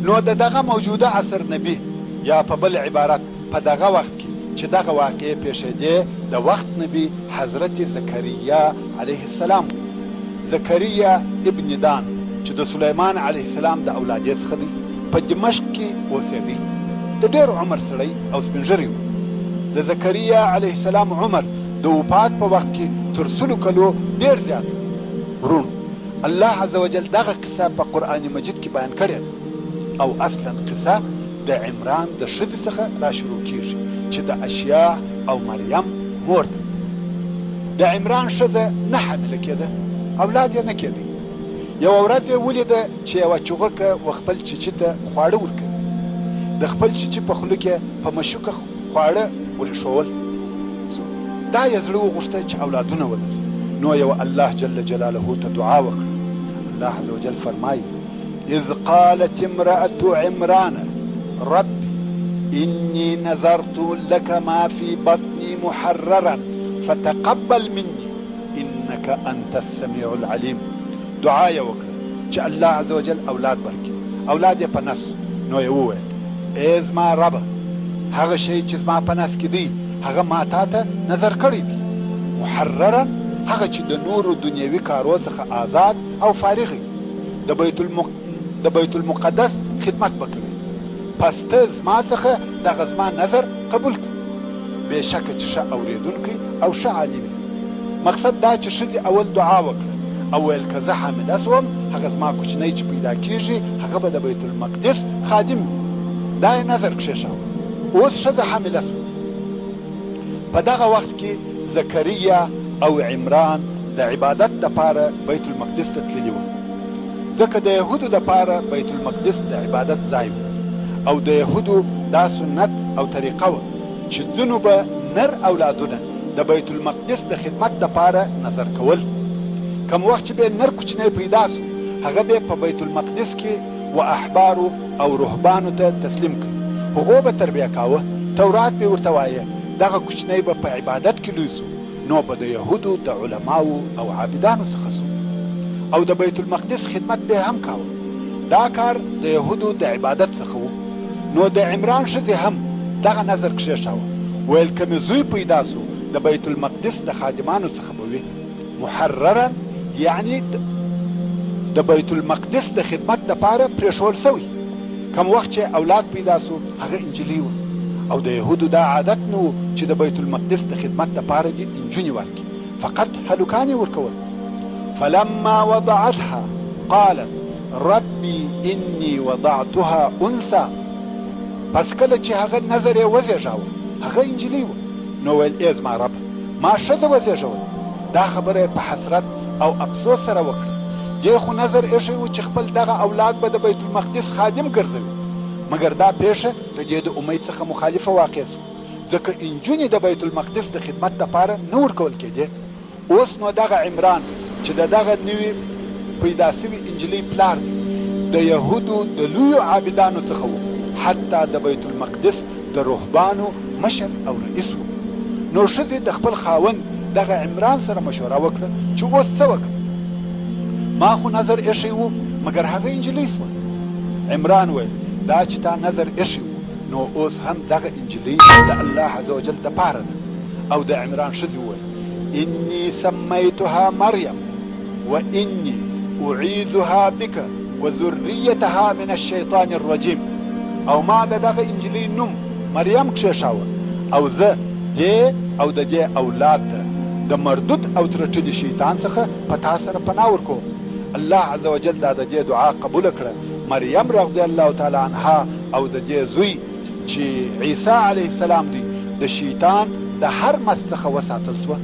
نو دغه موجوده عصر نبی یا په بل عبارت په دغه وخت کې چې دغه واقعې پیښېدې د وخت نبی حضرت زکریا علیه السلام. زکریا ابن دان چې د سلیمان علیه السلام د اولادې څخه دی، په دمشق کې اوسېدی. د ډېر عمر سړی او سپین ږیری و. د زکریا علیه السلام عمر د وفات په وخت کې تر 100 کلو ډېر زیات ورون. الله عز وجل دغه قصه په قرآن مجید کې بیان کړې او اصلا قصه د عمران د ښځې څخه را شروع کیږي چې د اشیاء او مریم مور ده. د عمران ښځه نه حامله کېده، اولاد یې نه کېدی. یوه ورځ یې ولیده چې یوه چغکه و خپل چیچي ته خواړه ورکوي. د خپل چیچي په خوله کې په مشوکه خواړه ورېښول. دا یې زړه وغوښته چې اولادونه ولري. نو یو الله جل جلاله ته دعا وکړه. الله عز وجل فرمایي: اذ قالت امرأة عمران رب إني نذرت لك ما في بطني محررا فتقبل مني إنك أنت السميع العليم. دعا یې وکړه چې الله عز وجل اولاد ورکړي. اولاد یې په نس. نو یې وویل: ای زما ربه، هغه شی چې زما په نس کې دی هغه ما تا ته نظر کړی دی. محررا هغه چې د نورو دنیوي کارو څخه آزاد او فارغ وي. د بیت المقدس خدمت وکړي. پس ته زما څخه دغه زما نظر قبول کړه. بېشکه چې ښه اورېدونکی او ښه عالم. مقصد دا چې ښځې اول دعا وکړه او ویل که زه حامله سوم هغه زما کوچنی چې پیدا کېږي هغه به د بیت المقدس خادم وي. دا یې نظر کښېښاوه. اوس ښځه حامله سوه. په دغه وخت کې زکریا او عمران د عبادت دپاره بیت المقدس ته تللي وو، ځکه د یهودو دپاره بیت المقدس د عبادت ځای و. او د یهودو دا سنت او طریقه وه چې ځینو به نر اولادونه د بیت المقدس د خدمت دپاره نظر کول. کم وخت چې به نر کوچنی پیدا سو هغه به په بیت المقدس کې و احبارو او رهبانو ته تسلیم کړي. هغو به تربیه کاوه. تورات به ورته وایه. دغه کوچنی به په عبادت کې لوی سو. نو به د یهودو د علماو او عابدانو څخه سو او د بیت المقدس خدمت به هم کاوه. دا کار د یهودو د عبادت څخه و. نو د عمران ښځې هم دغه نظر کښېښاوه. ویل که مې زوی پیدا سو د بیت المقدس د خادمانو څخه به وي. محررا یعنی د بیت المقدس د خدمت دپاره پرېښول سوی. کم وخت چې اولاد پیدا سو هغه انجلۍ وه. او د یهودو دا عادت نه و چې د بیت المقدس د خدمت دپاره دې انجونې ورکړي، فقط هلکان یې ورکول. فلما وضعتها قالت ربي إني وضعتها أنثى. پس کله چې هغه نظر یې وزېږاوه هغه انجلۍ وه. نو ویل: ای زما رب، ما ښځه وزېږول. دا خبره یې په حسرت او افسوس سره وکړه. دې خو نظر ایښی و چې خپل دغه اولاد به د بیت المقدس خادم ګرځوي. مګر دا پیښه د دې د امید څخه مخالفه واقع سوه، ځکه انجونې د بیت المقدس د خدمت دپاره نه ورکول کېدې. اوس نو دغه عمران چې د دغه نوي پیدا سوي انجلۍ پلار دی د یهودو د لویو عابدانو څخه و، حتی د بیت المقدس د رهبانو مشر او رئیس و. نو ښځې د خپل خاوند دغه عمران سره مشوره وکړه چې اوس څه وکړم؟ ما خو نظر ایښی و مګر هغه انجلۍ سوه. عمران ویل: دا چې تا نظر ایښی و نو اوس هم دغه انجلۍ د الله عز وجل دپاره ده. او د عمران ښځې وویل: إني سميتها مريم وإني أعيذها بك وذريتها من الشيطان الرجيم. او ما د دغه انجلۍ نوم مریم کښېښاوه او زه دې او د دې اولاد ته د مردود او ترټلي شیطان څخه په تا سره پناه ورکوم. الله عز وجل دا د دې دعا قبوله کړه. مریم رضی الله تعالی عنها او د دې زوی چې عیسی علیه السلام دی د شیطان د هر مس څخه وساتل سوه.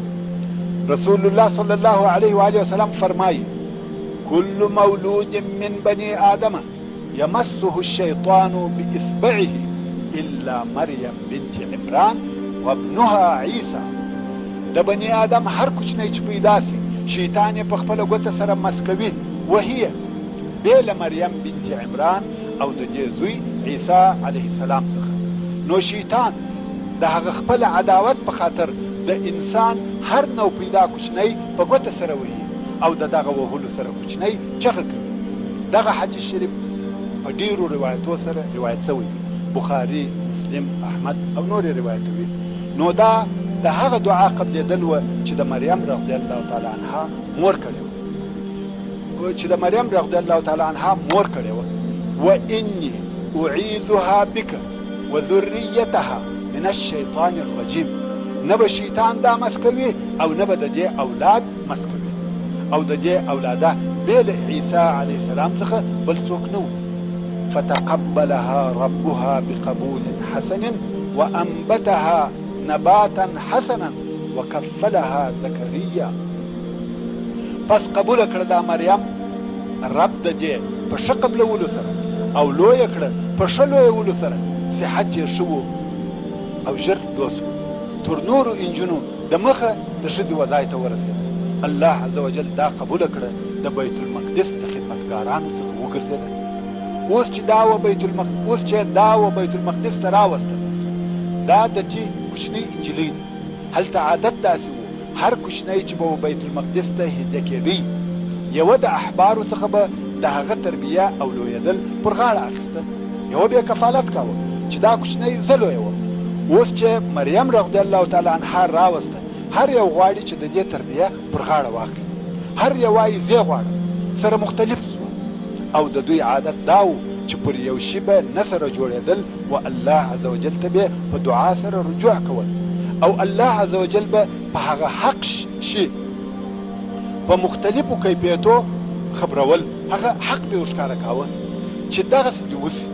رسول الله صلی الله علیه و آله وسلم فرمایي: كل مولود من بني آدم يمسه الشيطان بإصبعه إلا مريم بنت عمران وابنها عيسى. د بني آدم هر کوچنی چې پیدا سي شیطان یې په خپله ګوته سره مس کوي، وهي بېله مریم بنت عمران او د دې زوی عیسی علیه السلام څخه. نو شیطان د هغه خپل عداوت په خاطر د انسان هر نو پیدا کوچنی په ګوته سره وهي او د دغه وهلو سره کوچنی چغه کوي. دغه حدیث شریف په ډیرو روایتو سره روایت شوی، بخاري، مسلم، احمد او نور روایتوي. نو دا د هغه دعا قبلېدل و چې د مریم رضی الله تعالی عنها مور کړې و، چې د مریم رضی الله تعالی عنها مور کړې و. واني اعيذها بك وذريتها من الشيطان الرجيم. نه به شیطان دا مسکوي او نه به د دې اولاد مسکوي، او د دې اولاده بې له عیسی علیه السلام څخه بل څوک نه و. فتقبلها ربها بقبول حسن وانبتها نباتا حسنا وكفلها زكريا. پس قبول کړه دا مریم رب د دې په ښه قبلولو سره او لویه کړه په ښه لویولو سره، صحت یې ښه و او ژر لوس و. تر نورو انجونو د مخه د ښځې وځای ته ورسېده. الله عز وجل دا قبول کړه د بیت المقدس د خدمتګارانو څخه وګرځېده. اوس چې دا و بیت المقدس ته راوسته، دا د چې کوچنۍ انجلۍ ده. هلته عادت داسې و هر کوچنی چې به بیت المقدس ته هجده کېدی، یوه د احبارو څخه به د هغه تربیه او لویدل پر غاړه اخیسته، یوه به کفالت کاوه چې دا کوچنی زه لویوم. اوس چې مریم رضی الله تعالی عنها راوسته، هر یو غواړي چې د دې تربیه پر غاړه واخلي، هر یو وایي زه غواړم. سره مختلف شو او د دوی عادت دا و چې پر یو شي به نه سره جوړېدل و الله عز وجل ته به په دعا سره رجوع کول، او الله عز وجل به په هغه حق شي په مختلفو کیفیتو خبرول، هغه حق به ورښکاره کاوه چې دغسې دې وسي.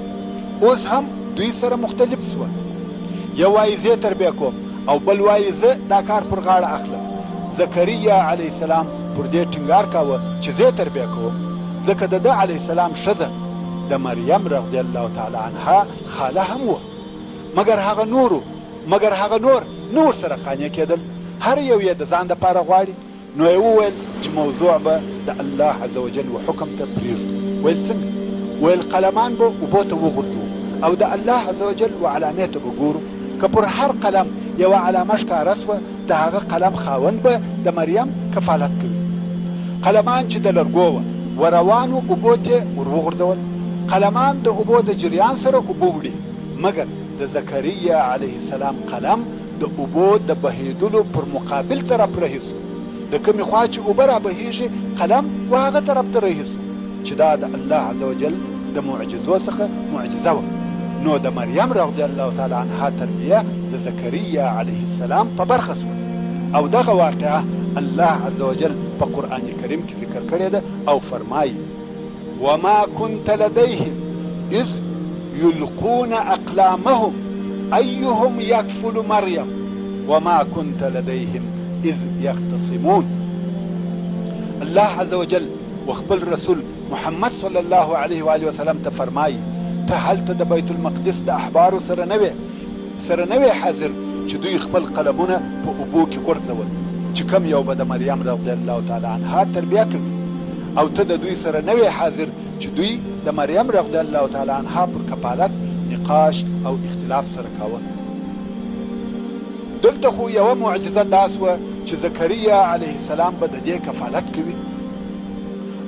اوس هم دوی سره مختلف شوه، یو وایي زه تربیه کوم او بل وایي زه دا کار پر غاړه اخلم. زکریا علیه السلام پر دې ټینګار کاوه چې زه تربیه کوم، ځکه د ده علیه السلام ښځه د مریم رضی الله تعالی عنها خاله هم وه، مګر هغه نور نه ورسره قانع کېدل، هر یو یې د ځان دپاره غواړي. نو یې وویل چې موضوع به د الله عز وجل و حکم ته پرېږدو. ویل څنګه؟ ویل قلمان به اوبو ته وغورځو او د الله عز وجل و علامې ته به ګورو، که پر هر قلم یوه علامه ښکاره سوه د هغه قلم خاوند به د مریم کفالت کوي. قلمان چې د لرګو وه و روانو اوبو ته ور وغورځول، قلمان د اوبو د جریان سره اوبه وړي، مګر د زکریا علیه السلام قلم د اوبو د بهیدلو پر مقابل طرف رهیسو، د کومې خوا چې اوبه را بهیږي قلم و هغه طرف ته رهیسو، چې دا د الله عز وجل د معجزو څخه معجزه وه. نو د مریم رضی الله تعالی عنها تربیه د زکریا علیه السلام په برخه سوه، او دغه واقعه الله عز وجل په قرآن کریم کې ذکر کړې ده او فرمایي: وما كنت لديهم إذ يلقون أقلامهم أيهم يكفل مريم وما كنت لديهم إذ يختصمون. الله عز وجل وخبل رسول محمد صلى الله عليه وآله وسلم تفرماي ته هلته د بیت المقدس د احبارو سره نوې حاضر چې دوی خپل قلمونه په اوبو کې غورځول، چې کم یو به د مریم رضی الله تعالی عنها تربیه کوي، او ته د دوی سره نوې حاضر چې دوی د مریم رضی الله تعالی عنها پر کفالت نقاش او اختلاف سره کاوه. دلته خو یوه معجزه دا سوه چې زکریا علیه السلام به د دې کفالت کوي،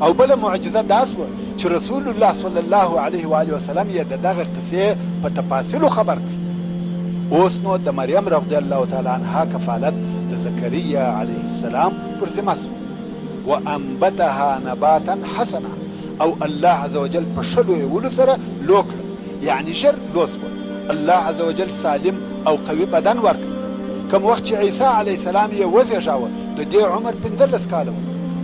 او بله معجزه دا سوه چې رسول الله صلی الله علیه و آله وسلم یې د دغه قصې په تفاصیلو خبر کړي. اوس نو د مریم رضی الله تعالی عنها کفالت د زکریا علیه السلام پر ذمه سو. وانبتها نباتا حسنا، او الله عز وجل په ښه لویولو سره لو کړه، یعنی ژر لو سوه. الله عز وجل سالم او قوي بدن ورکړ. کوم وخت چې عیسی علیه السلام یې وزېږاوه د دې عمر 15 کاله و،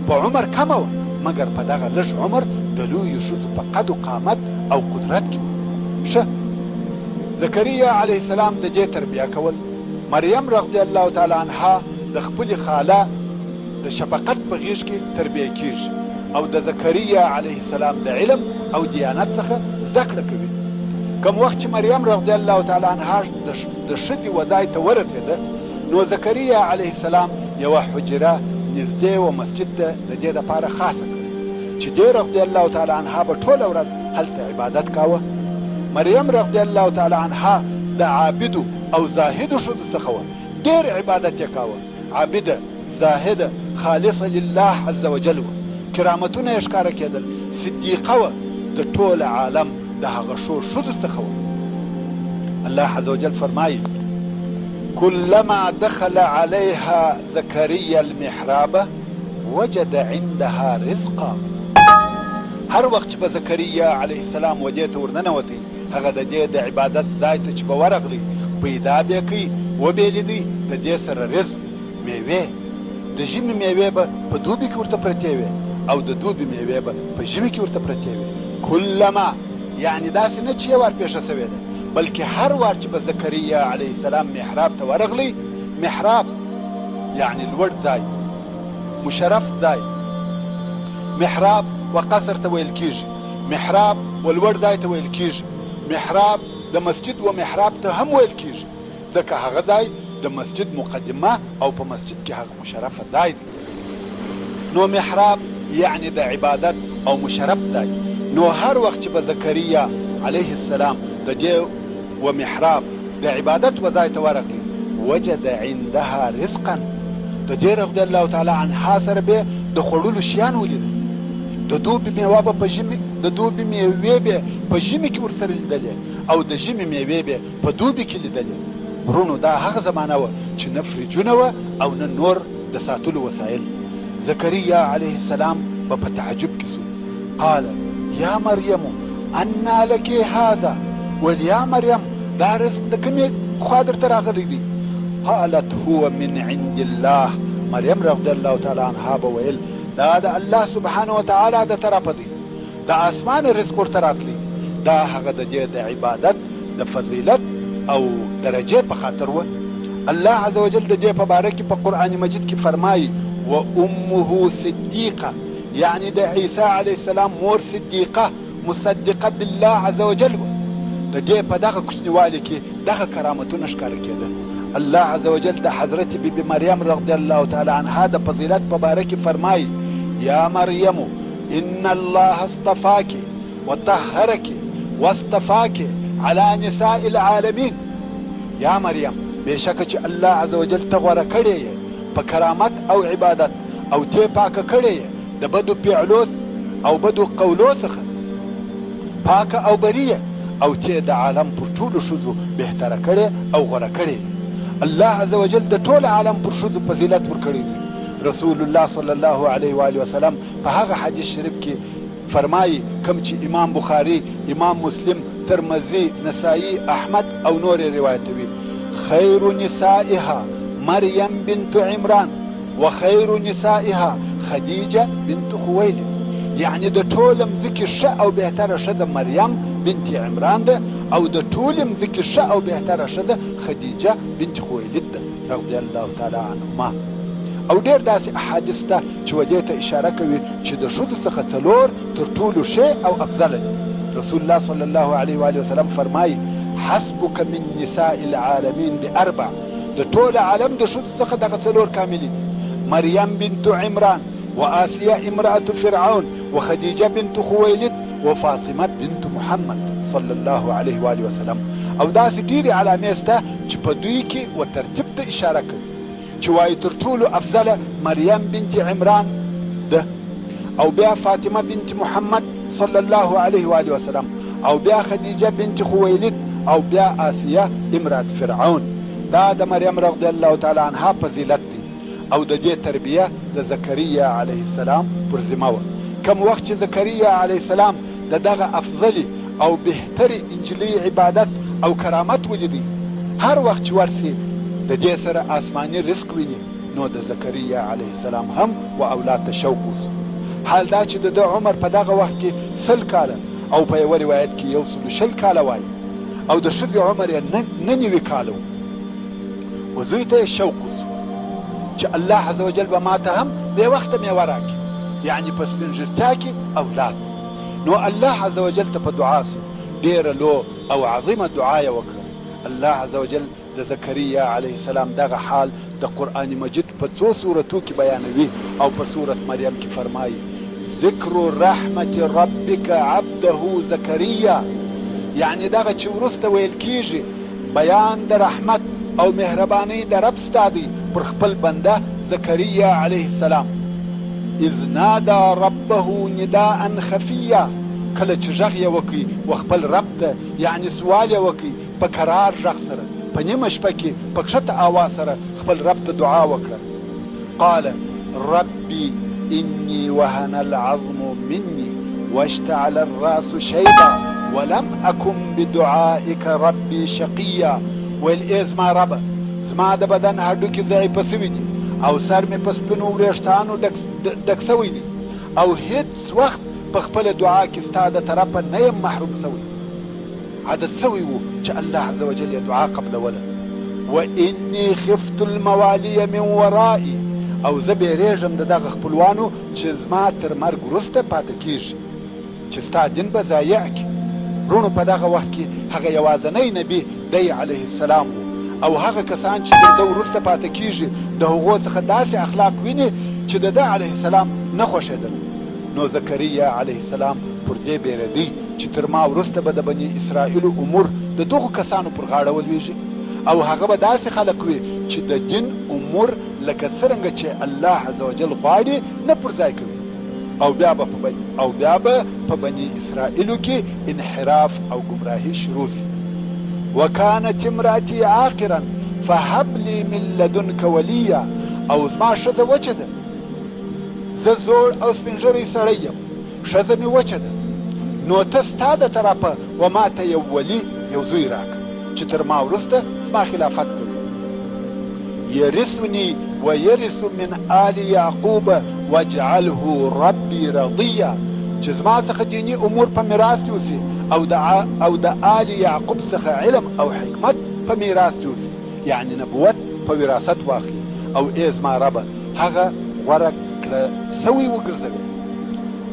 په عمر کمه وه، مګر په دغه لږ عمر د لویو ښځو په قد و قامت او قدرت کې ښه. زکریا علیه السلام د دې تربیه کول. مریم رضی الله تعالی عنها د خپلې خاله د شفقت په غېږ کې تربیه کېږي، او د زکریا علیه السلام د علم او دیانت څخه زده کړه کوي. کوم وخت چې مریم رضی الله تعالی عنها د ښځې وځای ته ورسېده، نو زکریا علیه السلام یوه حجره نږدې و مسجد ته د دې دپاره خاصه کړه چې دې رضی الله تعالی عنها به ټوله ورځ هلته عبادت کاوه. مریم رضی الله تعالی عنها د عابدو او زاهدو ښځو څخه وه، ډېر عبادت یې کاوه، عابده، زاهده، خالصه لله عز وجل وه، کرامتونه یې ښکاره کېدل، صدیقه وه، د ټول عالم د هغه ښځو څخه و. الله عز وجل فرمایي كلما دخل عليها زكريا المحراب وجد عندها رزقا. هر وخت چې به زکریا علیه السلام ودې ته ورننوتی هغه د دې د عبادت ځای ته چې به ورغلی پیدا به کوي وبې لیدی د دې سره رزق میوې د ژمي میوې به په دوبي کې ورته پرتې وي او د دوبي میوې به په ژمي کې ورته پرتې وي. کلما یعنی داسې نه چې یو وار پیښه سوې ده بلکې هر وار چې به زکریا علیه السلام محراب ته ورغلی. محراب یعنی لوړ ځای، مشرف ځای. محراب وقصر ته ویل کیږي، محراب ولوړ ځای ته ویل کیږي، محراب د مسجد و محراب ته هم ویل کیږي ځکه هغه ځای د مسجد مقدمه او په مسجد کې هغه مشرفه ځای دی. نو محراب یعنی د عبادت او مشرف ځای. نو هر وخت چې به زکریا علیه السلام د دې و محراب د عبادت و ځای ته ورغلی وجد عندها رزقا. د دې رضی الله تعالی عنها سره به د خوړلو شیان ولیدل. د دوبي میوه به په ژمي د دوبي میوې به په ژمي کې ورسره لیدلې او د ژمي میوې به په دوبي کې لیدلې. ورونو دا هغه زمانه وه چې نه فریجونه وه او نه نور د ساتلو وسایل. زکریا علیه السلام به په تعجب کې سو. قال یا مریم انا لك هذا. ول یا مریم دا رزق د کومې خوا درته راغلی دی؟ قالت هو من عند الله. مریم رضی الله تعالی عنها به ویل دا د الله سبحانه وتعالی د طرفه دی، د اسمان رزق ورته راتلی. دا هغه د دې د عبادت د فضیلت او درجه په خاطر و. الله عز وجل د دې په باره کې په قرآن مجید کې فرمایي و امه صدیقه، یعنی د عیسی علیه السلام مور صدیقه مصدقه بالله عز وجل و. د دې په دغه کوچنیوالي کې دغه کرامتونه ښکاره کېدل. الله عز وجل د حضرت بیبي مریم رضی الله تعالی عنها د فضیلت په باره کې فرمایي یا مریم ان الله اصطفاك وطهرك واصطفاك على نساء العالمين. یا مریم بېشکه چې الله عز وجل ته غوره کړې یې په کرامت او عبادت او ته پاکه کړې یې د بدو فعلو او بدو قولو څخه پاکه او بریه او ته د عالم پر ټولو ښځو بهتره کړې او غوره کړې. الله عز وجل د ټول عالم پر ښځو فضیلت ورکړی دی. رسول الله صلی الله علیه و آله وسلم په هغه حدیث شریف کې فرمایي کوم چې امام بخاری، امام مسلم، ترمذی، نسائی، احمد او نور روایتوي خیر نسائها مریم بنت عمران وخیر نسائها خدیجه بنت خویلد. یعنی د ټول مځکې ښه او بهتره ښځه مریم بنت عمران ده او د ټول مځکې ښه او بهتره ښځه خدیجه بنت خویلد ده رضی الله تعالی عنهما. او ډېر داسې احادیث ته چې ودې ته اشاره کوي چې د ښځو څخه څلور تر ټولو ښې او افضله دي. رسول الله صلی الله علیه و آله وسلم فرمایي حسبک من نساء العالمین باربع. د ټول عالم د ښځو څخه دغه څلور کاملې دي: مریم بنت عمران وآسیه امرأة فرعون وخدیجه بنت خویلد وفاطمه بنت محمد صلی الله علیه و آله وسلم. او داسې ډېرې علامې شته چې په دوی کې و ترتیب ته اشاره کوي چې وایي تر ټولو افضله مریم بنت عمران ده او بیا فاطمه بنت محمد صلی الله علیه و آله وسلم او بیا خدیجه بنت خویلد او بیا آسیه امرأة فرعون. دا د مریم رضی الله تعالی عنها فضیلت دی او د دې تربیه د زکریا علیه السلام پر ذمه وه. کم وخت چې زکریا علیه السلام د دغه افضلې او بهترې انجلۍ عبادت او کرامت ولیدی، هر وخت چې ورسي د دې سره آسماني رزق ویني، نو د زکریا علیه السلام هم و اولاد ته شوق وسو. حال دا چې د ده عمر په دغه وخت کې 100 کاله او په یوه روایت کې 120 کاله وایي او د ښځې عمر یې 90 کاله و. زوی ته یې شوق وسو چې الله عز وجل به ما ته هم بې وخته میوه راکړي، یعنی په سپین ږیرتیا کې اولاد. نو الله عز وجل ته په دعا سو. ډېره لو او عظیمه دعا یې وکړه. الله عز وجل د زکریا علیه السلام دغه حال د قرآن مجید په 2 سورتو کې بیانوي او په سورت مریم کې فرمایي ذکر رحمت ربک عبده زکریا. یعنی دغه چې وروسته ویل کیږي بیان د رحمت او مهرباني د رب ستا دی پر خپل بنده زکریا علیه السلام. اذ نادى ربه نداء خفیا. کله چې غږ یې وکړي و خپل رب ته یعنی سوال یې وکړي په کرار غږ سره په نیمه شپه کې په کښته آواز سره خپل رب ته دعا وکړه. قال ربي إني وهن العظم مني واشتعل الرأس شيبا ولم أكن بدعائك ربي شقيا. ویل ای زما ربه زما د بدن هډوکي ضعیفه سوي دي او سر مې په سپینو وریښتانو ډک سوی دی او هیڅ وخت په خپله دعا کې ستا د طرفه نه یم محروم سوی. عادت سوی و چې الله عز وجل یې دعا قبلوله. وإني خفت الموالي من ورائي او زه بیریږم د دغه خپلوانو چې زما تر مرګ وروسته پاته کېږي چې ستا دین به ضایع کړي. رونو په دغه وخت کې هغه یوازنی نبي دی علیه السلام و او هغه کسان چې د ده وروسته پاته کېږي د هغو څخه داسې اخلاق ویني چې د ده علیه السلام نه خوښېدل. نو زکریا علیه السلام پر دې بیرېدی چې تر ما وروسته به د بني اسرائیلو امور د دغو کسانو پر غاړه ولویږي او هغه به داسې خلک وي چې د دین امور لکه څرنګه چې الله عز وجل غواړي نه پر ځای کوي او بیا به په بني اسرائیلو کې انحراف او گمراهي شروع شي. وكانت امرأتي عاقرا فهب لي من لدنك وليا. او زما ښځه وچه ده، زه زوړ او سپینږیری سړی یم، ښځه مې وچه ده، نو ته ستا د طرفه و ما ته یو ولي یو زوی راکړه چې تر ما وروسته زما خلافت کوي. يرثني ويرث من آل يعقوب واجعله ربي رضيا. چې زما څخه دینی امور په میراث کې اوسي او د آل یعقوب څخه علم او حکمت په میراث کې اوسي، یعنی نبوت په وراثت واخلي. او ای زما ربه هغه غوره کړه سوی وګرځوي،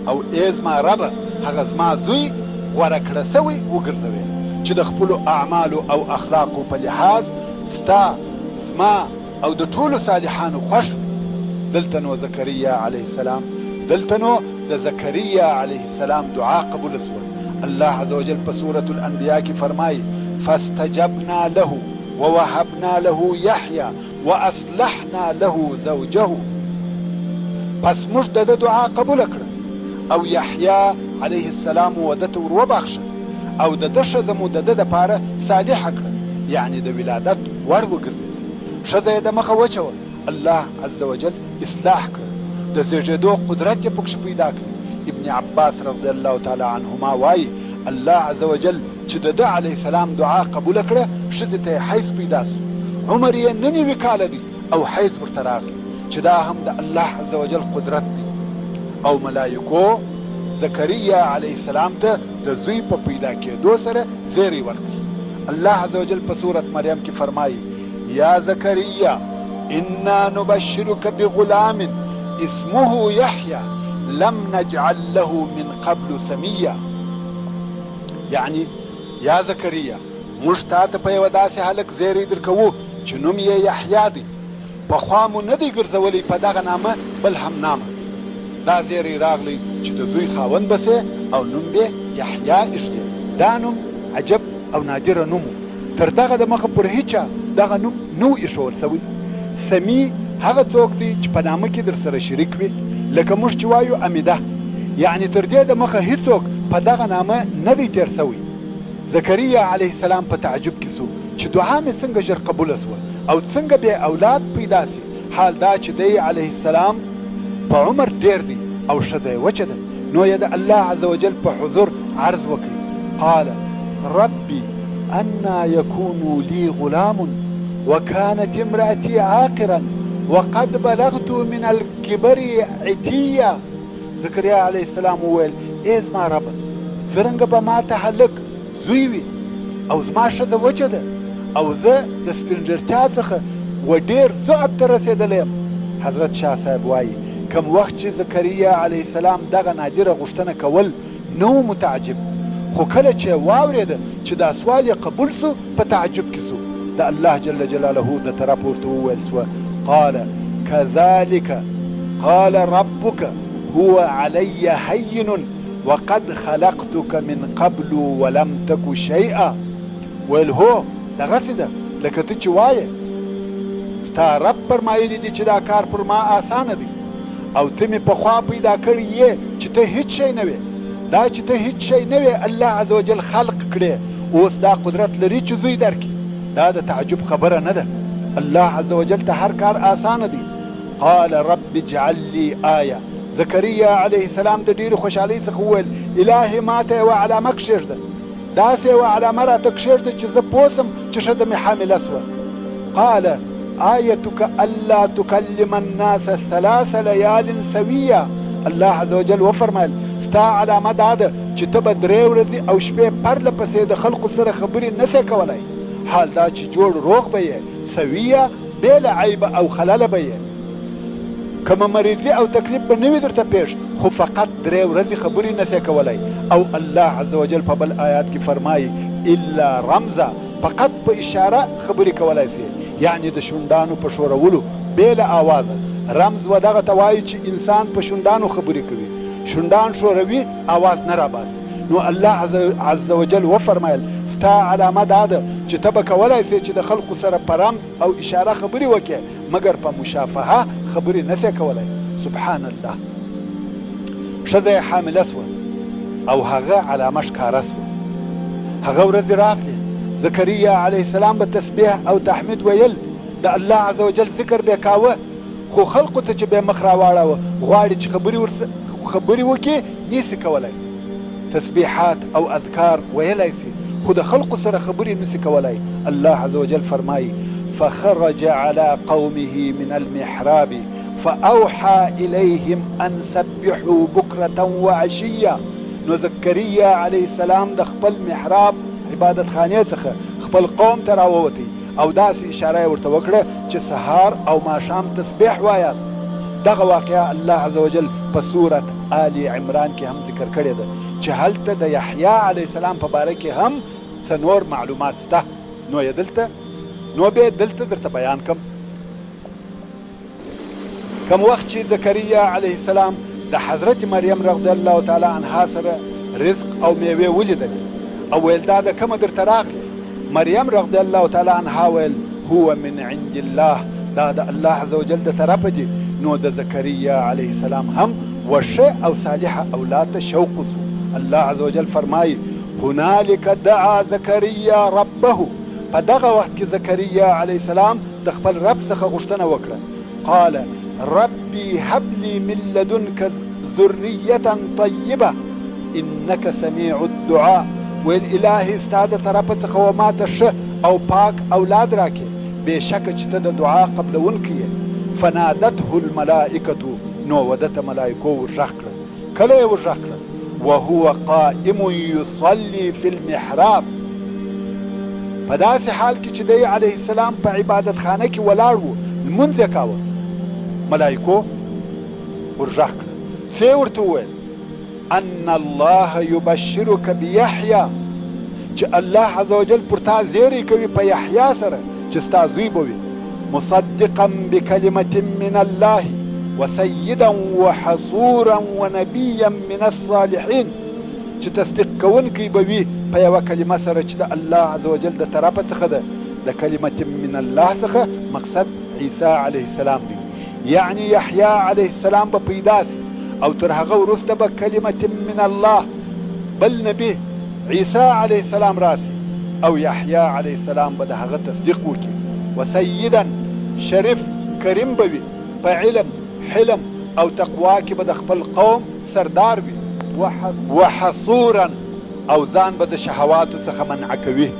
او ای زما ربه هغه زما زوی غوره کړه سوی وګرځوي چې د خپلو اعمالو او اخلاقو په لحاظ ستا زما او د ټولو صالحانو خوښ. دلته نو زکریا علیه السلام د زکریا علیه السلام دعا قبول شوه. الله عز وجل په سورة الانبیاء کې فرمایي فاستجبنا له ووهبنا له يحيى واصلحنا له زوجه. پس موږ د دعا قبول کړه او یحیی علیه السلام ودته ور وبخښه او د ده ښځه مو د ده دپاره صالحه کړه، یعنی د ولادت وړ وګرځېده. ښځه یې د مخه وچوه، الله عز وجل اصلاح کړه، د زیږېدو قدرت یې پکښې پیدا کړ. ابن عباس رضی الله تعالی عنهما وایي الله عز وجل چې د ده علیه السلام دعا قبول کړه، ښځې ته یې حیض پیدا سو، عمر یې 9 کاله دی او حیض ورته راغلی، چې دا هم د الله عز وجل قدرت دی. او ملائکو زکریا علیه السلام ته د زوی په پیدا کېدو سره زیری ورکړي. الله عز وجل په سورة مریم کې فرمایي یا زکریا انا نبشرک بغلام اسمه یحیی لم نجعل له من قبل سمیا. یعنی یا زکریا موږ تا ته په یوه داسې هلک زیری درکوو چې نوم یې یحیی دی، پخوا مو نه دی ګرځولی په دغه نامه بل هم نامه. دا زیری راغلی چې د زوی خاوند بسې او نوم به یحیی ایښدی. دا نوم عجب او نادره نوم و، تر دغه د مخه پر هیچا دغه نوم نو ایښول سوی. سمی هغه څوک دی چې په نامه کې در سره شریک وي، لکه موږ چې وایو امیده، یعنی تر دې د مخه هیڅوک په دغه نامه نه دی تیر سوی. زکریا علیه السلام په تعجب کې سو چې دعا مې څنګه ژر قبوله سوه او څنګه بې اولاد پیدا سي، حال دا چې دی علیه السلام په عمر ډیر دی او ښځه یې وچه ده. نو یې د الله عز وجل په حضور عرض وکړي. قال ربي انا يكون لي غلام وكانت امرأتي عاقرا وقد بلغت من الكبر عتيا. زکریا علیه السلام وویل ای زما ربه څرنګه به ما ته هلک زوی وي او زما ښځه وچه ده او زه د سپینږیرتیا څخه و ډېر ضعف ته رسېدلی یم. حضرت شاه صاحب وایي کم وخت چې زکریا علیه السلام دغه نادره غوښتنه کول نه و متعجب، خو کله چې واورېده چې دا سوال یې قبول سو په تعجب کې سو. د الله جل جلاله د طرف ورته وویل سوه قال كذلك قال ربك هو علي هين وقد خلقتك من قبل ولم تك شيئا. ویل هو دغسې ده لکه ته چې وایې، ستا رب فرمایلی دی چې دا کار پر ما آسانه دی او ته مې پخوا پیدا کړی یې چې ته هیڅ شی نه وې، دا چې ته هیڅ شی نه وې الله عز وجل خلق کړې اوس دا قدرت لري چې زوی درکړي دا د تعجب خبره نه ده الله عز وجل ته هر کار آسانه دی قال رب اجعل لي آیه زکریا علیه السلام د ډېرې خوشحالۍ څخه وویل الهي ماته یوه علامه کښېږده داسې یوه علامه راته کښېږده چې زه پوه سم چې ښځه مې حامله سوه قال آیتک الا تکلم الناس 3 لیال سویه الله عز وجل وفرمایل ستا علامه دا ده چې ته به 3 ورځې او شپې پرله پسې د خلقو سره خبرې نسې کولی حال دا چې جوړ روغ به یې سویه بې له عیبه او خلله به یې کومه مریضي او تکلیف به نه وي درته پیش خو فقط 3 ورځې خبرې نسې کولی او الله عز وجل په بل آیات کې فرمایي الا رمزه فقط په اشاره خبرې کولی سي یعنی د شونډانو په ښورولو بې له آوازه رمز و دغه ته وایي چې انسان په شونډانو خبرې کوي شونډان ښوروي آواز نه راباسي نو الله عز وجل وفرمایل ستا علامه دا ده چې ته به کولی سې چې د خلقو سره په رمز او اشاره خبرې وکړې مګر په مشافهه خبرې نسې کولی سبحان الله ښځه یې حامله سوه او هغه علامه ښکاره سوه هغه ورځې راغلې زکریا علیه السلام به تسبیح او تحمید ویل د الله عز وجل ذکر به کاوه خو خلقو ته چې به مخ راواړوه غواړي چې خبرې وکړي نسي کولی تسبیحات او اذکار ویلی سي خو د خلقو سره خبرې نسي کولی الله عز وجل فرمایي فخرج على قومه من المحراب فأوحى إليهم أن سبحوا بكرة وعشية نو زکریا علیه السلام د خپل محراب عبادت خانې څخه خپل قوم ته راووتی او داسې اشاره ورته وکړه چې سهار او ماښام تسبیح وایاست دغه واقعه الله عز وجل په سورة آل عمران کې هم ذکر کړې ده چې هلته د یحیی علیه السلام په باره کې هم څه نور معلومات شته نو به دلته درته بیان کم وخت چې زکریا علیه السلام د حضرت مریم رضی الله تعالی عنها سره رزق او میوې ولیدلې او ویل دا د کومه درته راغلې مریم رضی الله تعالی عنها ویل هو من عند الله دا د الله عز وجل د طرفه دي نو د زکریا علیه السلام هم وشه او صالحه اولاد ته شوق سو الله عز وجل فرمایي هنالک دعا زکریا ربه په دغه وخت کې زکریا علیه السلام د خپل رب څخه غوښتنه وکړه قال ربي هب لي من لدنك ذرية طيبة إنك سميع الدعاء والإلهي استاد طرف څخه وما ته ښه او پاک اولاد راکې بېشکه چې ته د دعا قبلونکی یې فنادته الملائکة نو ودته ملائکو ورغږ کړه کله یې ورغږ کړه وهو قائم يصلي في المحراب په داسې حال کې چې دی علیه السلام په عبادت خانه کې ولاړ و لمونځ یې کاوه ملائکو ورغږ کړه څه ورته وویل ان الله يبشرك بيحيى چې الله عز وجل پر تا زیری کوي په یحیی سره چې ستا زوی به وي مصدقا بکلمة من الله وسيدا وحصورا ونبيا من الصالحين چې تصدیق کوونکی به وي په یوه کلمه سره چې د الله عز وجل د طرفه څخه ده د کلمة من الله څخه مقصد عیسی علیه السلام دی یعنی یحیی علیه السلام به پیدا سي او تر هغه وروسته به کلمة من الله بل نبی عیسی علیه السلام راسي او یحیی علیه السلام به د هغه تصدیق وکړي وسیدا شریف کریم به وي په علم حلم او تقوا کې به د خپل قوم سردار وي وحصورا او ځان به د شهواتو څخه منع کوي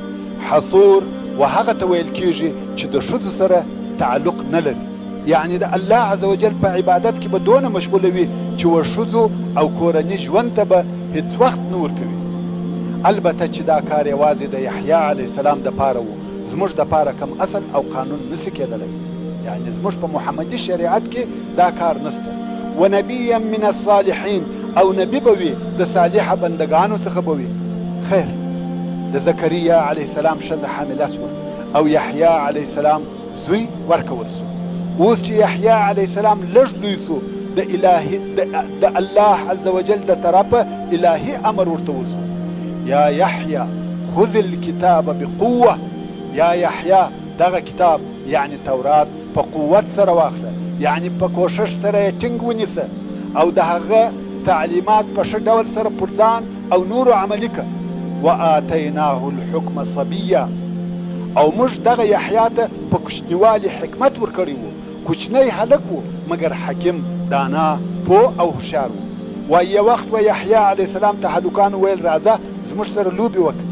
حصور وهغه ته ویل کیږي چې د ښځو سره تعلق نه لري یعنی د الله عز وجل په عبادت کې به دونه مشغوله وي چې ښځو او کورني ژوند ته به هیڅ وخت نه ورکوي البته چې دا کار یوازې د یحیی علیه السلام دپاره و زموږ دپاره کم اصل او قانون نسي کېدلی یعنی زموږ په محمدي شریعت کې دا کار نسته ونبیا من الصالحین او نبی به وي د صالحه بندگانو څخه به وي خیر د زکریا علیه السلام ښځه حامله سوه او یحیی علیه السلام زوی ورکول سو اوس چې یحیی علیه السلام لږ لوی سو د الله عز وجل د طرفه الهي امر ورته وسو یا یحیی خذ الكتاب بقوه یا یحیی دغه کتاب یعنی تورات په قوت سره واخله یعنی په کوشش سره یې ټینګ ونیسه او د هغه تعلیمات په ښه ډول سره پر ځان او نورو عملي که. وآتیناه الحکم صبیا، او موږ دغه یحیی ته په کوچنیوالي حکمت ورکړی وو. کوچنی هلک وو مګر حکیم، دانا، پوه او هوښیار وو. وایي یو وخت و یحیی علیه السلام ته هلکانو ویل راځه زموږ سره لوبې وکړه.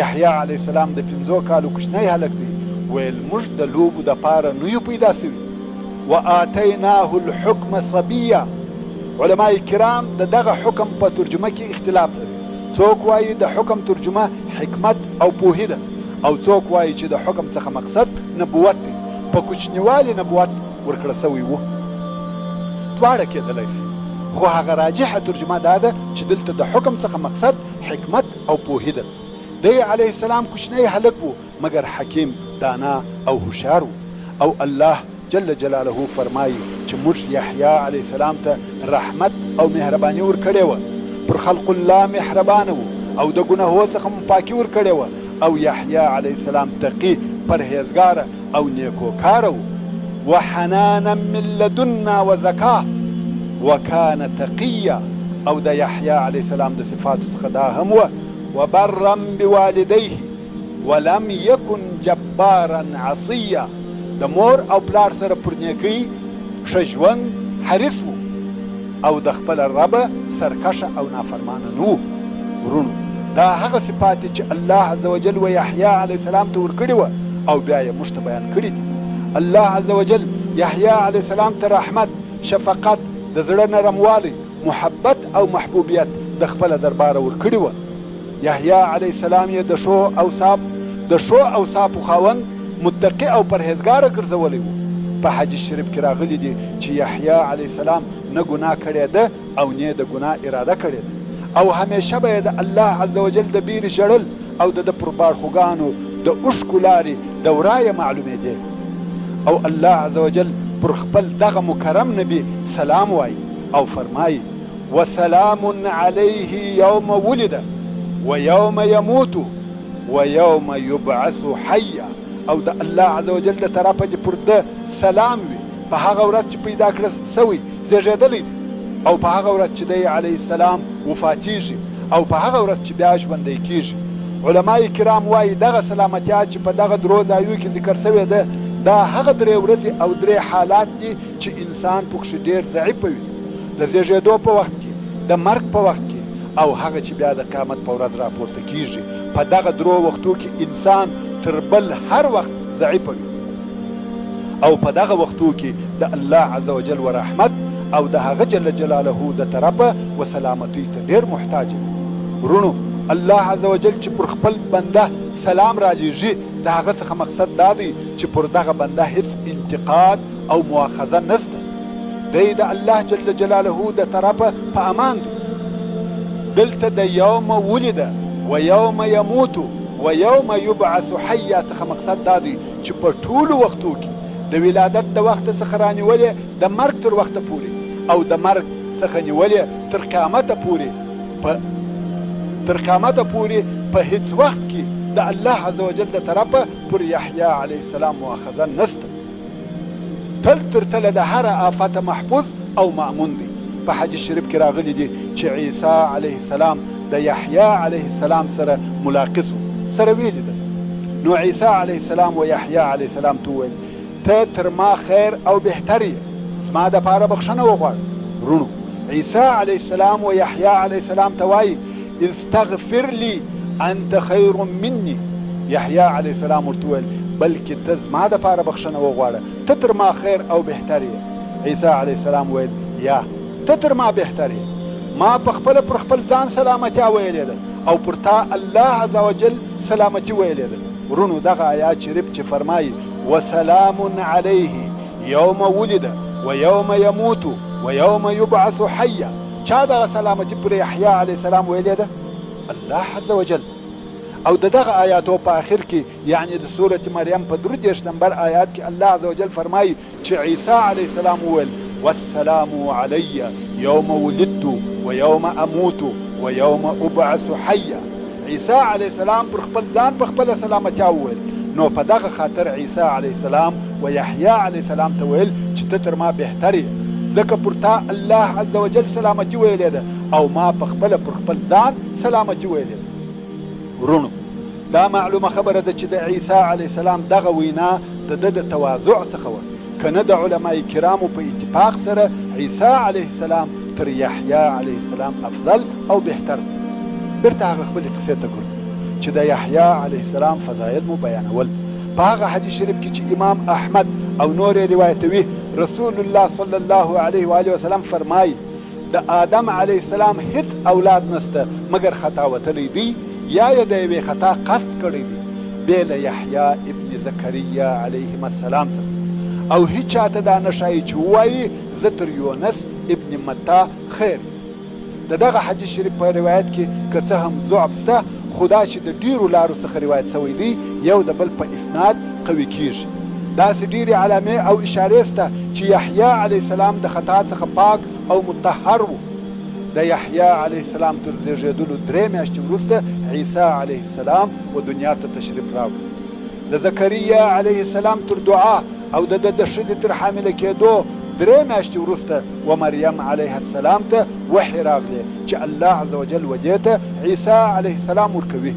یحیی علیه السلام د 5 کالو کوچنی هلک دی. ویل موږ د لوبو دپاره نه یو پیدا سوي. وآتیناه الحکم صبیا. علماء کرام د دغه حکم په ترجمه کې اختلاف لري. څوک وایي د حکم ترجمه حکمت او پوهی ده، او څوک وایي چې د حکم څخه مقصد نبوت دی. په کوچنیوالي نبوت ورکړه سوی وو. دواړه کېدلی شي، خو هغه راجحه ترجمه دا ده چې دلته د حکم څخه مقصد حکمت او پوهی ده. دی علیه السلام کوچنی هلک وو مګر حکیم، دانا او هوښیار وو. او الله جل جلاله فرمایي چې موږ یحیی علیه السلام ته رحمت او مهرباني ورکړې وه. پر خلق الله مهربانه وو او د ګناهو څخه پاکي ورکړې وه. او یحیی علیه السلام تقی، پرهیزګاره او نیکوکاره وو. وحنانا من لدنا وزکاه وکان تقیا. او د یحیی علیه السلام د صفاتو څخه دا هم وه وبرا بوالدیه ولم یکن جبارا عصیا. د مور او پلار سره پر نیکۍ ښه ژوند حریص وو او د خپل رب سرکشه او نافرمانه نه وو. ورونو دا هغه صفات چې الله عز وجل و یحیی علیه السلام ته ورکړي وه او بیا یې موږ ته بیان کړي دي. الله عز وجل یحیی علیه السلام ته رحمت، شفقت، د زړه نرموالی، محبت او محبوبیت د خپله درباره ورکړي وه. یحیی علیه السلام یې د ښو اوصافو خاوند، متقی او پرهیزګاره ګرځولی وو. په حدیث شریف کې راغلی دي چې یحیی علیه السلام نه ګناه کړې ده او نه د ګناه اراده کړې ده، او همیشه به یې د الله عز وجل د بیرې ژړل او د پر باړخوګانو د اوښکو لارې د ورایه معلومېدې. او الله عز وجل پر خپل دغه مکرم نبی سلام وایي او فرمایي وسلام علیه یوم ولد ویوم یموت ویوم یبعث حیا. او د الله عز وجل د طرفه دې پر ده سلام وي په هغه ورځ چې پیدا کړه سوی زیږېدلی دی، او په هغه ورځ چې دی علیه السلام وفاتیږي، او په هغه ورځ چې بیا ژوندی کیږي. علماء کرام وایي دغه سلامتیا چې په دغه درو ځایو کې ذکر سوې ده دا هغه 3 ورځې او 3 حالات دي چې انسان پکښې ډېر ضعیفه وي. د زیږېدو په وخت کې، د مرګ په وخت کې، او هغه چې بیا د قیامت په ورځ راپورته کیږي. په دغه 3 وختو کې انسان تر بل هر وخت ضعیفه وي، او په دغه وختو کې د الله عز وجل و رحمت او د هغه جل جلاله د طرفه و سلامتی ته ډېر محتاج وي. ورونو الله عز وجل چې پر خپل بنده سلام را لیږي د هغه څخه مقصد دا دی چې پر دغه بنده هیڅ انتقاد او مؤاخذه نشته. دی د الله جل جلاله د طرفه په امان دی. دلته د یوم ولد و یوم یموت و یوم یبعث حیا څخه مقصد دا دی چې په ټولو وختو کې د ولادت د وخت څخه رانیولې د مرګ تر وخته پورې، او د مرګ څخه نیولې تر قیامته پورې په هیڅ وخت کې د الله عز وجل د طرفه پر یحیی علیه السلام مؤاخذه نشته. تل تر تله د هر آفته محفوظ او مأمون دی. په حدیث شریف کې راغلی دي چې عیسی علیه السلام د یحیی علیه السلام سره ملاقات سره ویلي ده. نو عیسی علیه السلام و یحیی علیه السلام ته وویل ته تر ما خیر او بهتر یې، زما دپاره بخښنه وغواړه. ورونو عیسی علیه السلام و یحیی علیه السلام ته وایي استغفر لی انت خیر مني. یحیی علیه السلام ورته وویل بلکې ته زما دپاره بخښنه وغواړه، ته تر ما خیر او بهتر یې. عیسی علیه السلام ویل یا ته تر ما بهتر یې، ما په خپله پر خپل ځان سلامتیا ویلې ده او پر تا الله عز وجل سلامتی ویلې ده. ورونو دغه آیات شریف چې فرمایي وسلام علیه یوم ولد و یوم یموت و یوم یبعث حیا، چا دغه سلامتی پر یحیی علیه السلام ویلې ده؟ الله عز وجل. او دغه آیاتو په آخر کې یعنی د سورة مریم په 33 نمبر آیات کې الله عز وجل فرمایي چې عیسی علیه السلام وویل والسلام علی یوم ولدت و یوم اموت و یوم ابعث حیا. عیسی علیه السلام پر خپل ځان په خپله سلامتیا وویل. نو په دغه خاطر عیسی علیه السلام و یحیی علیه السلام ته ویل چې ته تر ما بهتر یې، ځکه پر تا الله عز وجل سلامتي ویلې ده او ما په خپله پر خپل ځان سلامتي ویلې ده. ورونو دا معلومه خبره ده چې د عیسی علیه السلام دغه وینا د ده د تواضع څخه وه، که نه د علمای کرامو په اتفاق سره عیسی علیه السلام تر یحیی علیه السلام افضل او بهتر دی. بیرته هغه خپلې قصې ته ګرځو چې د یحیی علیه السلام فضایل مو بیانول. په هغه حدیث شریف کې چې امام احمد او نور روایتوي، رسول الله صلی الله علیه و آله وسلم فرمایي د آدم علیه السلام هیڅ اولاد نسته مګر خطا وتلی دی یا یې د یوې خطا قصد کړی دی بې له یحیی ابن زکریا علیهم السلام څخه، او هیڅ چاته دا نه ښایي چې ووایي زه تر یونس ابن متا خیر. د دغه حدیث شریف په روایت کې که څه هم ضعف شته، خو دا چې د ډیرو لارو څخه روایت شوی دی یو د بل په اسناد قوي کیږي. داسې ډیرې علامې او اشارې شته چې یحیی علیه السلام د خطا څخه پاک او مطهر و. د یحیی علیه السلام تر زیږېدلو 3 میاشتې وروسته عیسی علیه السلام و دنیا ته تشریف راوړ. د زکریا علیه السلام تر دعا او د ښځې تر حامله کېدو 3 میاشتې وروسته و مریم علیه السلام ته وحی راغلی چې الله عز وجل ودې ته عیسی علیه السلام ورکوي.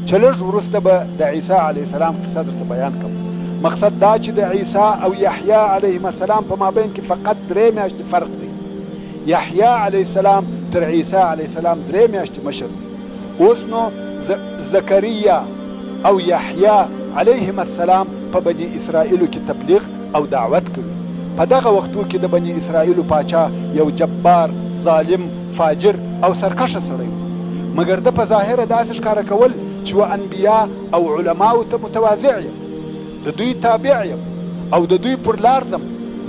چې لږ وروسته به د عیسی علیه السلام قصه درته بیان کوم. مقصد دا چې د عیسی او یحیی علیهم السلام په مابین کې فقط 3 میاشتې فرق دی. یحیی علیه السلام تر عیسی علیه السلام 3 میاشتې مشر دی. اوس نو زکریا او یحیی علیهم السلام په بني اسرائیلو کې تبلیغ او دعوت کوي. په دغه وختو کې د بني اسرائیلو پاچا یو جبار، ظالم، فاجر او سرکشه سړی و، مګر ده په ظاهره داسې ښکاره کول چې و انبیا او علماو ته متواضع یم، د دوی تابع یم او د دوی پر لار ځم،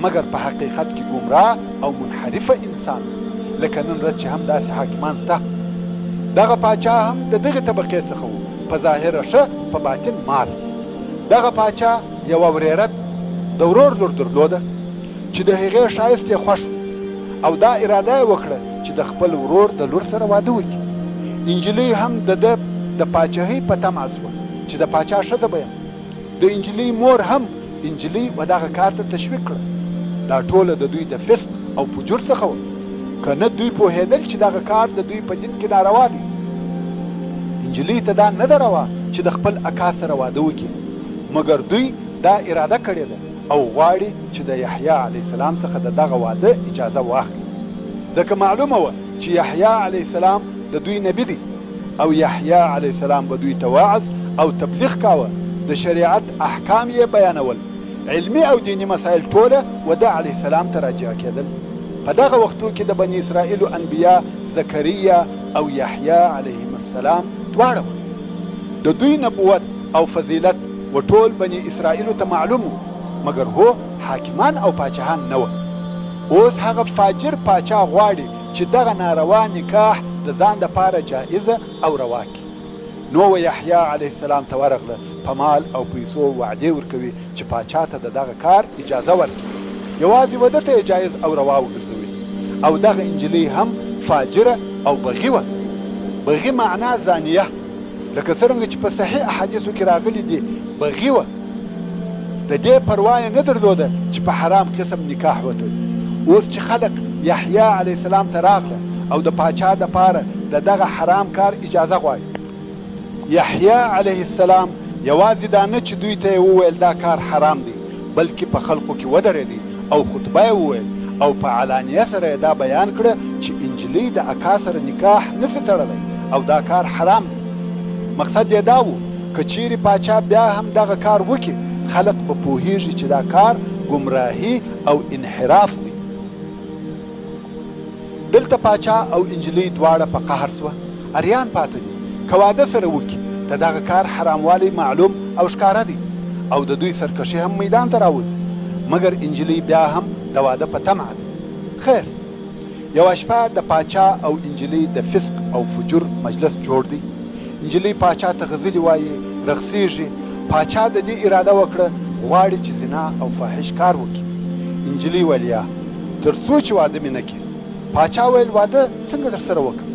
مګر په حقیقت کې ګمراه او منحرفه انسان. لکه نن ورځ چې هم داسې حاکمان شته. دغه پاچا هم د دغې طبقې څخه و، په ظاهره ښه په باطن مار. دغه پاچا یوه ورېره د ورور لور درلوده چې د هغې ښایست یې خوښ او دا اراده یې وکړه چې د خپل ورور د لور سره واده وکړي. انجلۍ هم د ده د پاچاهۍ په طمع شوه چې د پاچا ښځه به یم. د انجلۍ مور هم انجلۍ و دغه کار ته تشویق کړه. دا ټوله د دوی د فسق او فجور څخه وه، که نه دوی پوهېدل چې دغه کار د دوی په دین کې ناروا دی. انجلۍ ته دا نه ده روا چې د خپل اکا سره واده وکړي، مګر دوی دا اراده کړې ده او غواړي چې د یحیی علیه السلام څخه د دغه واده اجازه واخلي. ځکه معلومه وه چې یحیی علیه السلام د دوی نبی دی او یحیی علیه السلام به دوی ته وعظ او تبلیغ کاوه، د شریعت احکام یې بیانول، علمي او دینی مسایل ټوله و د علیه السلام ته راجع کېدل. په دغه وختو کې د بني اسرائیلو انبیا زکریا او یحیی علیهم السلام دواړه وه. د دوی نبوت او فضیلت و ټول بني اسرائیلو ته معلوم و، مګر هو حاکمان او پاچاهان نه وه. اوس هغه فاجر پاچا غواړي چې دغه ناروا نکاح د ځان دپاره جایزه او روا کړي. نو و یحیی علیه السلام ته ورغله، په مال او پیسو وعدې ورکوي چې پاچا ته د دغه کار اجازه ورکړي، یوازې واده ته یې جایز او روا وګرځوي. او دغه انجلۍ هم فاجره او بغي وه. بغي معنا زانیه، لکه څرنګه چې په صحیح احادیثو کې راغلي دي بغي وه. د دې پروا یې نه درلوده چې په حرام قسم نکاح وتړي. اوس چې خلق یحیی علیه السلام ته راغله او د پاچا دپاره د دغه حرام کار اجازه غواړي، یحیی علیه السلام یوازې دا نه چې دوی ته یې وویل دا کار حرام دی، بلکې په خلقو کې ودرېدی او خطبه یې وویل او په علانیه سره یې دا بیان کړه چې انجلۍ د اکا سره نکاح نسي تړلی او دا کار حرام دی. مقصد یې دا و که چیرې پاچا بیا هم دغه کار وکړي، خلق به پوهیږي چې دا کار گمراهي او انحراف دی. دلته پاچا او انجلۍ دواړه په قهر سوه، اریان پاته دي. که واده سره وکړي د دغه کار حراموالی معلوم او ښکاره دی او د دوی سرکشي هم میدان ته راوځي، مګر انجلۍ بیا هم د واده په طمع ده. خیر، یوه شپه د پاچا او انجلۍ د فسق او فجور مجلس جوړ دی. انجلۍ پاچا ته غزلي وایي، رقصیږي. پاچا د دې اراده وکړه غواړي چې زنا او فاحش کار وکړي. انجلۍ ویل یا تر څو چې واده مې نه کړي. پاچا ویل واده څنګه در سره وکړم،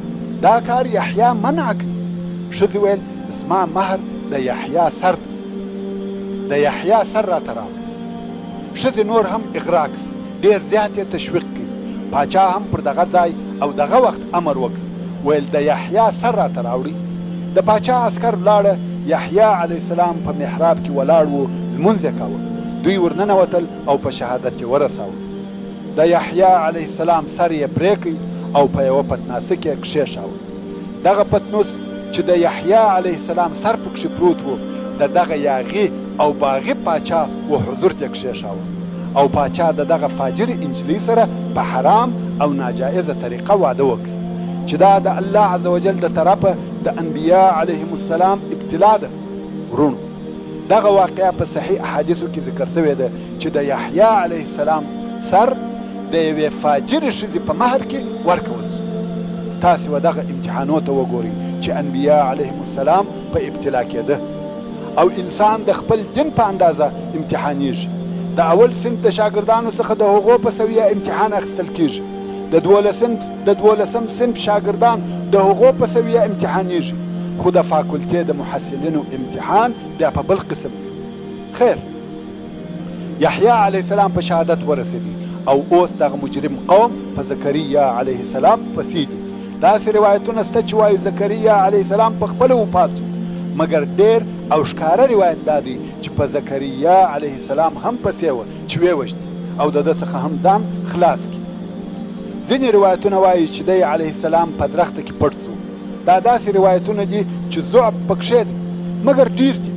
دا کار یحیی منع کړي. ښځې ویل زما مهر د یحیی سر دی، د یحیی سر راته راوړه. ښځې نور هم اغرا کړي، ډېر زیات یې تشویق کړي پاچا هم پر دغه ځای او دغه وخت امر وکړ، ویل د یحیی سر راته راوړي. د پاچا عسکر ولاړه، یحیی علیه السلام په محراب کې ولاړ و، لمونځ یې کاوه. دوی ورننوتل او په شهادت یې ورساوه. د یحیی علیه السلام سر یې پرې کړ او په یوه پتناسه کې کښېښاوه. دغه پتنوس چې د یحیی علیه السلام سر پکښې پروت و، د دغه یاغي او باغي پاچا و حضور ته کښېښاوه، او پاچا د دغه فاجرې انجلۍ سره په حرام او ناجایزه طریقه واده وکړ، چې دا د الله عز وجل د طرفه د انبیا علیهم السلام ابتلا ده. ورونو، دغه واقعه په صحیح احادیثو کې ذکر شوې ده چې د یحیی علیه السلام سر د یوې فاجرې ښځې په مهر کې ورکول شو. تاسې و دغه امتحانو ته وګورئ چې انبیا علیهم السلام په ابتلا کېده، او انسان د خپل دین په اندازه امتحانیږي. د اول صنف د شاګردانو څخه د هغو په سویه امتحان اخیستل کېږي، د دولسم صنف شاګردان د هغو په سویه امتحانیږي، خو د فاکولټې د محصلینو امتحان بیا په بل قسم دی. خیر، یحیی علیه السلام په شهادت ورسېدی، او اوس دغه مجرم قوم په زکریا علیه السلام پسې دي. داسې روایتونه شته چې وایي زکریا علیه السلام په خپله وفات شو، مګر ډېر او ښکاره روایت دا دی چې په زکریا علیه السلام هم پسې وه چې ویې وژني او د ده څخه هم ځان خلاص کړي. ځینې روایتونه وایي چې دی علیه السلام په درخته کې پټ شو. دا داسې روایتونه دي چې ضعف پکښې دی، مګر ډېر دي،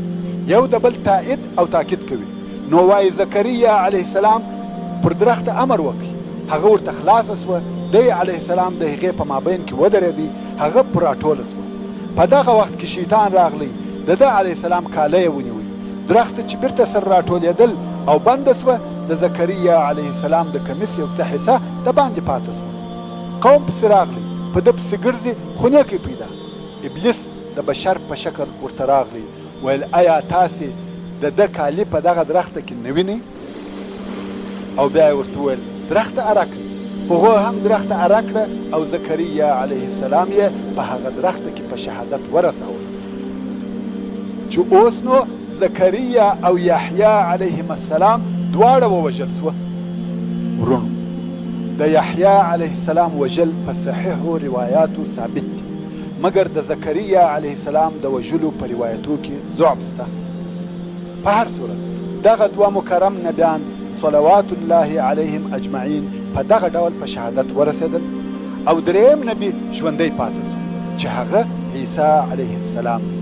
یو د بل تایید او تاکید کوي. نو وایي زکریا علیه السلام پر درخته امر وکړي، هغه ورته خلاصه سوه، دی علیه السلام د هغې په مابین کې ودرېدی، هغه پر راټوله سوه. په دغه وخت کې شیطان راغلی، د ده علیه السلام کاله یې ونیوی، درخته چې بیرته سر راټولېدل او بنده سوه، د زکریا علیه السلام د کمیس یو څه حصه د باندې پاته سوه. قوم پسې راغلی، په ده پسې ګرځي، خو نیکی پیدا. ابلیس د بشر په شکل ورته راغلی، ویل ایا تاسې د ده کالي په دغه درخته کې نه وینئ؟ او بیا یې ورته وویل درخته اره کړئ. هغو هم درخته اره کړه، او زکریا علیه السلام یې په هغه درخته کې په شهادت ورساوه. چې اوس نو زکریا او یحیی علیهم السلام دواړه ووژل سوه. ورونو، د یحیی علیه السلام وژل په صحیحو روایاتو ثابت دي، مګر د زکریا علیه السلام د وژلو په روایتو کې ضعف شته. په هر صورت دغه دوه مکرم نبیان صلوات الله علیهم اجمعین په دغه ډول په شهادت ورسېدل، او دریم نبی ژوندی پاتې شو چې هغه عیسی علیه السلام دی،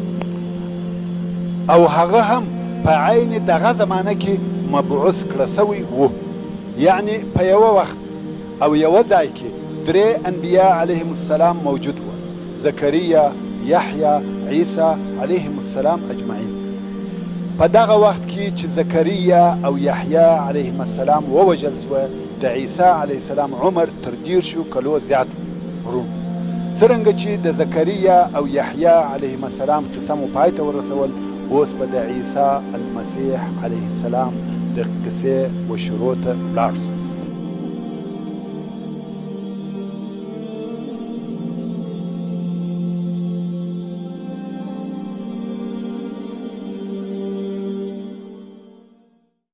او هغه هم په عین دغه زمانه کې مبعوث کړه سوی و. یعنی په یوه وخت او یوه ځای کې درې انبیا علیهم السلام موجود و، زکریا، یحیی، عیسی علیهم السلام اجمعین. په دغه وخت کې چې زکریا او یحیی علیهم السلام ووژل سوه، د عیسی علیه السلام عمر تر 10 کلو زیات و. څرنګه چې د زکریا او یحیی علیهم السلام قصه مو پای ته ورسول، اوس به د عیسی المسیح علیه السلام د قصې و شروع ته ولاړ شو.